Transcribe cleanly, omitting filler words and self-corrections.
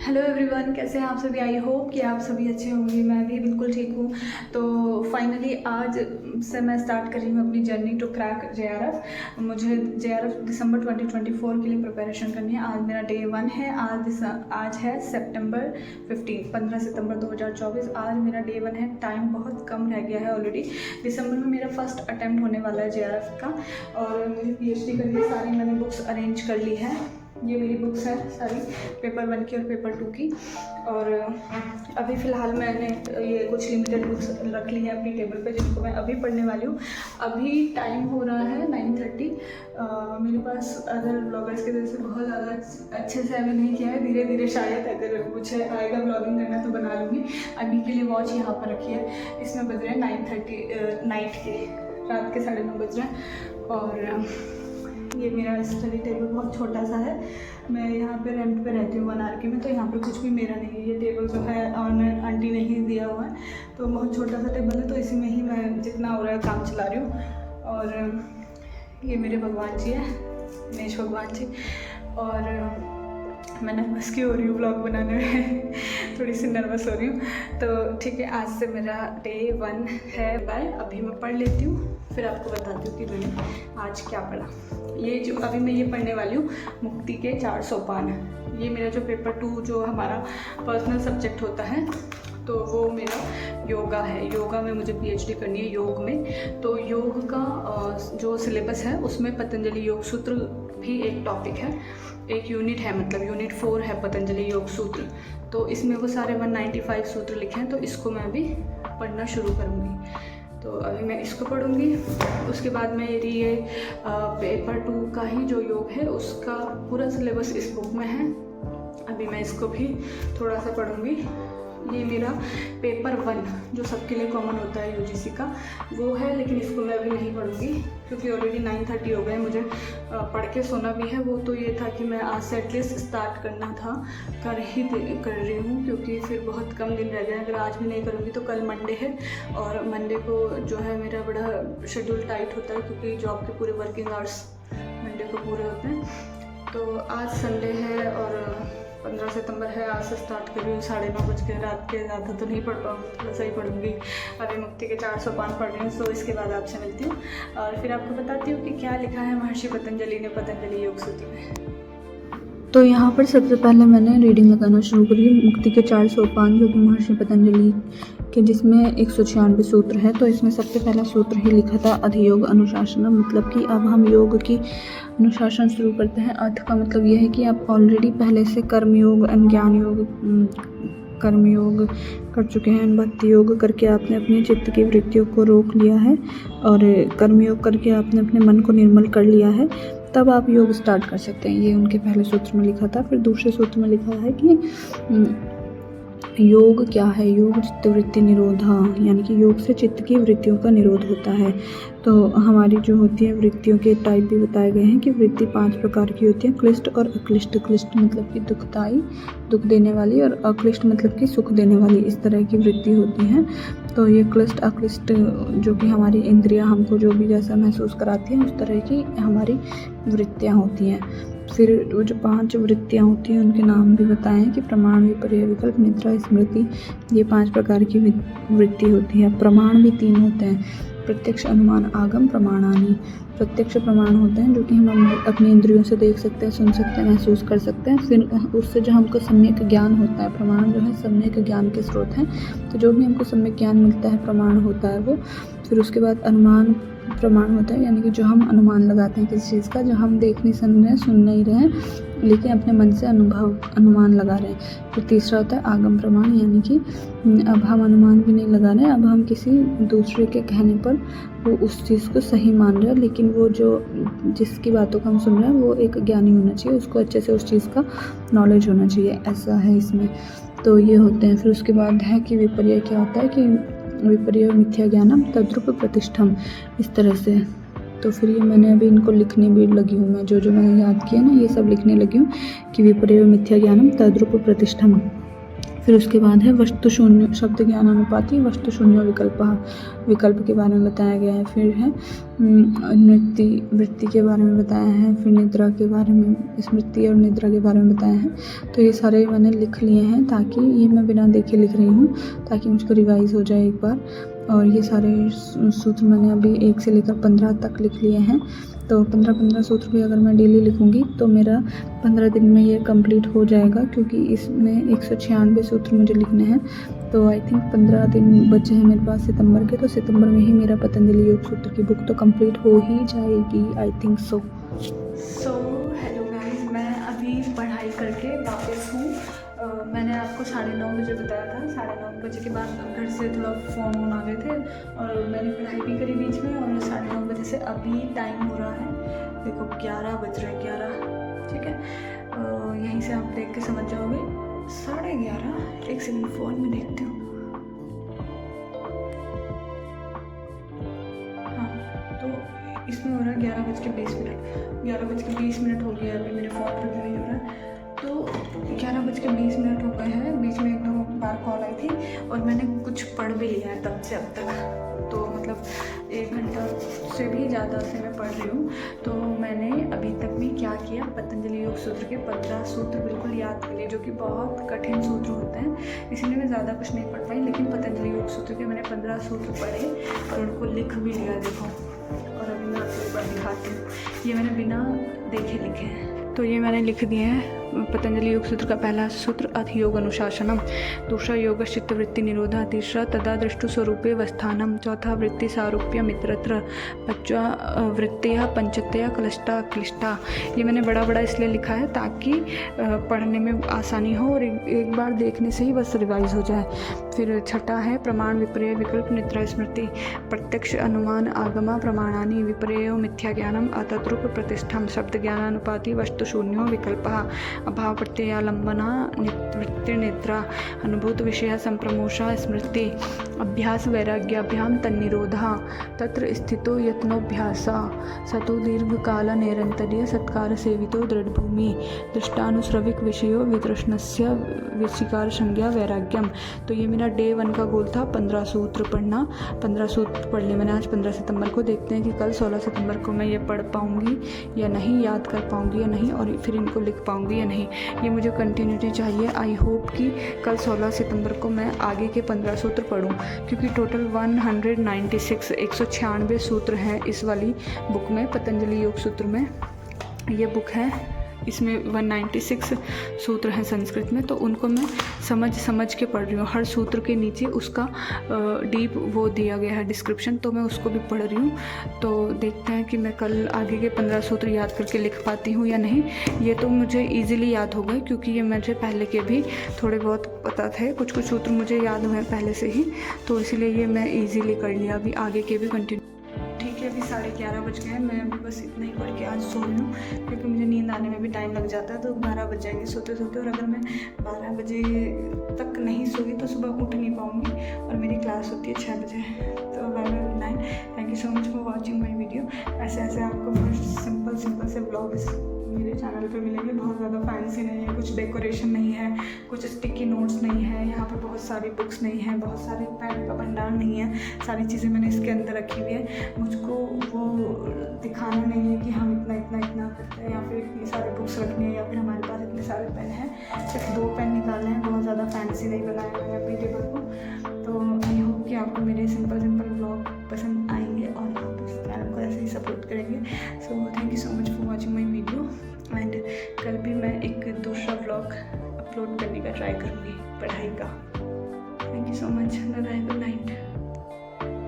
Hello everyone, कैसे हैं आप सभी। आई होप कि आप सभी अच्छे होंगे। मैं भी बिल्कुल ठीक हूँ। तो फाइनली आज से मैं स्टार्ट कर रही हूँ अपनी जर्नी टू क्रैक JRF। मुझे JRF दिसंबर 2024 के लिए प्रिपरेशन करनी है। आज मेरा डे 1 है। आज है सितंबर 15 सितंबर 2024। आज मेरा डे 1 है। टाइम बहुत कम रह गया है ऑलरेडी। दिसंबर में मेरा फर्स्ट अटैम्प्ट होने वाला है JRF का। और मेरी PhD के लिए सारी मैंने बुक्स अरेंज कर ली है। ये मेरी बुक्स है सारी, पेपर 1 की और पेपर 2 की। और अभी फ़िलहाल मैंने ये कुछ लिमिटेड बुक्स रख ली है अपनी टेबल पे, जिनको मैं अभी पढ़ने वाली हूँ। अभी टाइम हो रहा है 9:30। मेरे पास अदर ब्लॉगर्स की तरह से बहुत ज़्यादा अच्छे से अभी नहीं किया है। धीरे धीरे शायद अगर मुझे आएगा ब्लॉगिंग करना तो बना लूँगी। अभी के लिए वॉच यहाँ पर रखी है। इसमें बज रहे हैं 9:30 नाइट के, रात के 9:30 बज रहे हैं। और ये मेरा स्टडी टेबल बहुत छोटा सा है। मैं यहाँ पे रेंट पे रहती हूँ 1 RK में, तो यहाँ पे कुछ भी मेरा नहीं है। ये टेबल जो है आंटी ने ही दिया हुआ है, तो बहुत छोटा सा टेबल है। तो इसी में ही मैं जितना हो रहा है काम चला रही हूँ। और ये मेरे भगवान जी हैं, गणेश भगवान जी। और मैं नर्वस क्यों हो रही हूँ ब्लॉग बनाने में थोड़ी सी नर्वस हो रही हूँ। तो ठीक है, आज से मेरा डे 1 है। बाय, अभी मैं पढ़ लेती हूँ, फिर आपको बताती हूँ कि मैंने आज क्या पढ़ा। ये जो अभी मैं ये पढ़ने वाली हूँ, मुक्ति के 4 सोपान। ये मेरा जो पेपर 2 जो हमारा पर्सनल सब्जेक्ट होता है, तो वो मेरा योगा है। योगा में मुझे PhD करनी है योग में। तो योग का जो सिलेबस है उसमें पतंजलि योग सूत्र भी एक टॉपिक है, एक यूनिट है, मतलब यूनिट 4 है पतंजलि योग सूत्र। तो इसमें वो सारे 195 सूत्र लिखे हैं। तो इसको मैं अभी पढ़ना शुरू करूँगी। तो अभी मैं इसको पढ़ूँगी। उसके बाद मेरी ये पेपर 2 का ही जो योग है उसका पूरा सिलेबस इस बुक में है। अभी मैं इसको भी थोड़ा सा पढ़ूँगी। ये मेरा पेपर 1 जो सबके लिए कॉमन होता है UGC का, वो है। लेकिन इसको मैं अभी नहीं पढ़ूँगी क्योंकि ऑलरेडी 9:30 हो गए। मुझे पढ़ के सोना भी है। वो तो ये था कि मैं आज से एटलीस्ट स्टार्ट करना था, कर रही हूँ, क्योंकि फिर बहुत कम दिन रह गए। अगर आज भी नहीं करूँगी तो कल मंडे है, और मंडे को जो है मेरा बड़ा शेड्यूल टाइट होता है, क्योंकि जॉब के पूरे वर्किंग आवर्स मंडे को पूरे होते हैं। तो आज संडे है और 15 सितंबर है। आज से स्टार्ट कर रही हूँ। 9:30 बज के, रात के ज़्यादा तो नहीं पढ़ पाऊँगी, थोड़ा सा ही पढ़ूँगी। अभी मुक्ति के 4 सोपान पढ़ रही हूँ। तो इसके बाद आपसे मिलती हूँ और फिर आपको बताती हूँ कि क्या लिखा है महर्षि पतंजलि ने पतंजलि योग सूत्र में। तो यहाँ पर सबसे पहले मैंने रीडिंग लगाना शुरू करी, मुक्ति के 4 सोपान जो कि महर्षि पतंजलि के, जिसमें 196 सूत्र है। तो इसमें सबसे पहला सूत्र ही लिखा था अधियोग अनुशासन, मतलब कि अब हम योग की अनुशासन शुरू करते हैं। अर्थ का मतलब यह है कि आप ऑलरेडी पहले से कर्मयोग, ज्ञान योग, कर्मयोग कर चुके हैं। भक्ति योग करके आपने अपने चित्त की वृत्तियों को रोक लिया है, और कर्मयोग करके आपने अपने मन को निर्मल कर लिया है। तब आप योग स्टार्ट कर सकते हैं। ये उनके पहले सूत्र में लिखा था। फिर दूसरे सूत्र में लिखा है कि योग क्या है। योग चित्तवृत्ति निरोधा, यानी कि योग से चित्त की वृत्तियों का निरोध होता है। तो हमारी जो होती है वृत्तियों के टाइप भी बताए गए हैं कि वृत्ति 5 प्रकार की होती है, क्लिष्ट और अक्लिष्ट। क्लिष्ट मतलब कि दुखदाई, दुख देने वाली, और अक्लिष्ट मतलब कि सुख देने वाली, इस तरह की वृत्ति होती हैं। तो ये क्लिष्ट अक्लिष्ट जो कि हमारी इंद्रियां हमको जो भी जैसा महसूस कराती हैं, उस तरह की हमारी वृत्तियाँ होती हैं। फिर वो जो 5 वृत्तियाँ होती हैं उनके नाम भी बताए हैं कि प्रमाण, विपर्य, विकल्प, निद्रा, स्मृति। ये 5 प्रकार की वृत्ति होती है। प्रमाण भी 3 होते हैं, प्रत्यक्ष, अनुमान, आगम, प्रमाणानि। प्रत्यक्ष प्रमाण होते हैं जो कि हम अपनी इंद्रियों से देख सकते हैं, सुन सकते हैं, महसूस कर सकते हैं। फिर उससे जो हमको सम्यक ज्ञान होता है, प्रमाण जो है सम्यक ज्ञान के स्रोत हैं। तो जो भी हमको सम्यक ज्ञान मिलता है प्रमाण होता है वो। फिर उसके बाद अनुमान प्रमाण होता है, यानी कि जो हम अनुमान लगाते हैं किसी चीज़ का, जो हम देख नहीं सुन नहीं रहे हैं, लेकिन अपने मन से अनुमान लगा रहे हैं। फिर तीसरा होता है आगम प्रमाण, यानी कि अब हम अनुमान भी नहीं लगा रहे हैं, अब हम किसी दूसरे के कहने पर वो उस चीज़ को सही मान रहे हैं। लेकिन वो जो जिसकी बातों को हम सुन रहे हैं वो एक ज्ञानी होना चाहिए, उसको अच्छे से उस चीज़ का नॉलेज होना चाहिए, ऐसा है इसमें। तो ये होते हैं। फिर उसके बाद है कि विपर्य क्या होता है, कि विपर्य मिथ्या ज्ञानम तद्रूप प्रतिष्ठम, इस तरह से। तो फिर ये मैंने अभी इनको लिखने भी लगी हूँ, मैं जो मैंने याद किया ना ये सब लिखने लगी हूँ कि विपर्य मिथ्या ज्ञानम तद्रूप प्रतिष्ठम। फिर उसके बाद है वस्तु शून्य शब्द ज्ञानानुपाती वस्तु शून्य विकल्प के बारे में बताया गया है। फिर है वृत्ति के बारे में बताया है। फिर निद्रा के बारे में, स्मृति और निद्रा के बारे में बताया है। तो ये सारे मैंने लिख लिए हैं, ताकि ये मैं बिना देखे लिख रही हूँ ताकि मुझको रिवाइज़ हो जाए एक बार। और ये सारे सूत्र मैंने अभी 1 से लेकर 15 तक लिख लिए हैं। तो 15 सूत्र भी अगर मैं डेली लिखूँगी तो मेरा 15 दिन में ये कंप्लीट हो जाएगा, क्योंकि इसमें 196 सूत्र मुझे लिखने हैं। तो आई थिंक 15 दिन बचे हैं मेरे पास सितंबर के, तो सितंबर में ही मेरा पतंजलि योग सूत्र की बुक तो कंप्लीट हो ही जाएगी, I think so. Hello guys, मैं अभी पढ़ाई करके वापस हूँ। मैंने आपको 9:30 बजे बताया था। 9:30 बजे के बाद घर से थोड़ा फ़ोन आ गए थे और मैंने पढ़ाई भी करी बीच में। और 9:30 बजे से अभी टाइम हो रहा है, देखो 11 बज रहे, 11, ठीक है। यहीं से आप देख के समझ जाओगे 11:30। एक सेकंड फ़ोन में देखती हूँ। हाँ, तो इसमें हो रहा है 11:20। 11:20 हो गया, अभी मेरे फ़ोन पर नहीं हो रहा है। तो 11:20 हो गए हैं। बीच में 1-2 बार कॉल आई थी और मैंने कुछ पढ़ भी लिया है तब से अब तक। तो मतलब 1 घंटा से भी ज़्यादा से मैं पढ़ रही हूँ। तो मैंने अभी तक भी क्या किया, पतंजलि योग सूत्र के 15 सूत्र बिल्कुल याद कर लिए, जो कि बहुत कठिन सूत्र होते हैं, इसलिए मैं ज़्यादा कुछ नहीं पढ़ पाई। लेकिन पतंजलि योग सूत्र के मैंने 15 सूत्र पढ़े और उनको लिख भी लिया, देखो। और अभी मैं आपको एक बार दिखाती हूँ, ये मैंने बिना देखे लिखे हैं। तो ये मैंने लिख दिए हैं। पतंजलि योग सूत्र का पहला सूत्र अथ योग अनुशासनम, दूसरा योग चित्तवृत्ति निरोधा, तीसरा तदा दृष्टु स्वरूपे वस्थानम, चौथा वृत्ति सारूप्य मित्रत्र, पंचवा वृत्तियाँ पंचतया क्लिष्टा क्लिष्टा। ये मैंने बड़ा इसलिए लिखा है ताकि पढ़ने में आसानी हो और एक बार देखने से ही बस रिवाइज हो जाए। फिर छठा है प्रमाण विपर्य विकल्प निद्रा स्मृति, प्रत्यक्ष अनुमान आगमा प्रमाणानि, विपर्यो मिथ्या ज्ञानम अतद्रुप प्रतिष्ठम, शब्द ज्ञानानुपाति वस्तु शून्यो विकल्पः, अभाव प्रत्ययालंबना वृत्तिनिद्रा, अनुभूत विषय संप्रमोषा स्मृति, अभ्यास वैराग्याभ्याम तन्निरोधा, तत्र स्थितो यत्नोभ्यासा, सतो दीर्घकाल नैरन्तर्य सत्कार सेवितो दृढ़भूमि, दृष्टानुश्रविक विषयो वितृष्णस्य विशिकार संज्ञा वैराग्यम। तो ये मेरा डे 1 का गोल था, 15 सूत्र पढ़ना। 15 सूत्र पढ़ लिए मैंने आज 15 सितंबर को। देखते हैं कि कल 16 सितंबर को मैं ये पढ़ पाऊँगी या नहीं, याद कर पाऊँगी या नहीं, और फिर इनको लिख पाऊँगी या नहीं। ये मुझे कंटिन्यूटी चाहिए। आई होप कि कल 16 सितंबर को मैं आगे के 15 सूत्र पढ़ूँ, क्योंकि टोटल 196 सूत्र हैं इस वाली बुक में, पतंजलि योग सूत्र में। ये बुक है, इसमें 196 सूत्र हैं संस्कृत में, तो उनको मैं समझ के पढ़ रही हूँ। हर सूत्र के नीचे उसका डीप वो दिया गया है डिस्क्रिप्शन, तो मैं उसको भी पढ़ रही हूँ। तो देखते हैं कि मैं कल आगे के 15 सूत्र याद करके लिख पाती हूँ या नहीं। ये तो मुझे ईजिली याद हो गए, क्योंकि ये मुझे पहले के भी थोड़े बहुत पता थे, कुछ सूत्र मुझे याद हुए पहले से ही, तो इसलिए ये मैं ईजिली कर लिया। अभी आगे के भी कंटिन्यू। ठीक है, अभी 11:30 बज गए हैं। मैं अभी बस इतना ही पढ़ के आज सो रही हूँ, क्योंकि मुझे नींद आने में भी टाइम लग जाता है। तो 12 बज जाएंगे सोते सोते, और अगर मैं 12 बजे तक नहीं सोई तो सुबह उठ नहीं पाऊँगी, और मेरी क्लास होती है 6 बजे। तो bye bye, good night, thank you so much for watching my video. ऐसे आपको बहुत सिंपल से ब्लॉग्स मेरे चैनल पे मिलेंगे। बहुत ज़्यादा फैंसी नहीं है, कुछ डेकोरेशन नहीं है, कुछ स्टिकी नोट्स नहीं है, यहाँ पर बहुत सारी बुक्स नहीं है, बहुत सारे पेन का भंडार नहीं है। सारी चीज़ें मैंने इसके अंदर रखी हुई है। मुझको वो दिखाना नहीं है कि हम इतना करते हैं, या फिर इतनी सारी बुक्स रखनी है, या फिर हमारे पास इतने सारे पेन हैं। सिर्फ 2 पेन निकालने हैं, बहुत ज़्यादा फैंसी नहीं बनाया मैंने अपनी टेबल को। तो आई होप कि आपको मेरे सिंपल ब्लॉग पसंद आएंगे और आप इस चैनल को ऐसे ही सपोर्ट करेंगे। So thank you so much for watching my video. And कल भी मैं एक दूसरा व्लॉग अपलोड करने का ट्राई करूँगी पढ़ाई का। Thank you so much, bye bye, good night.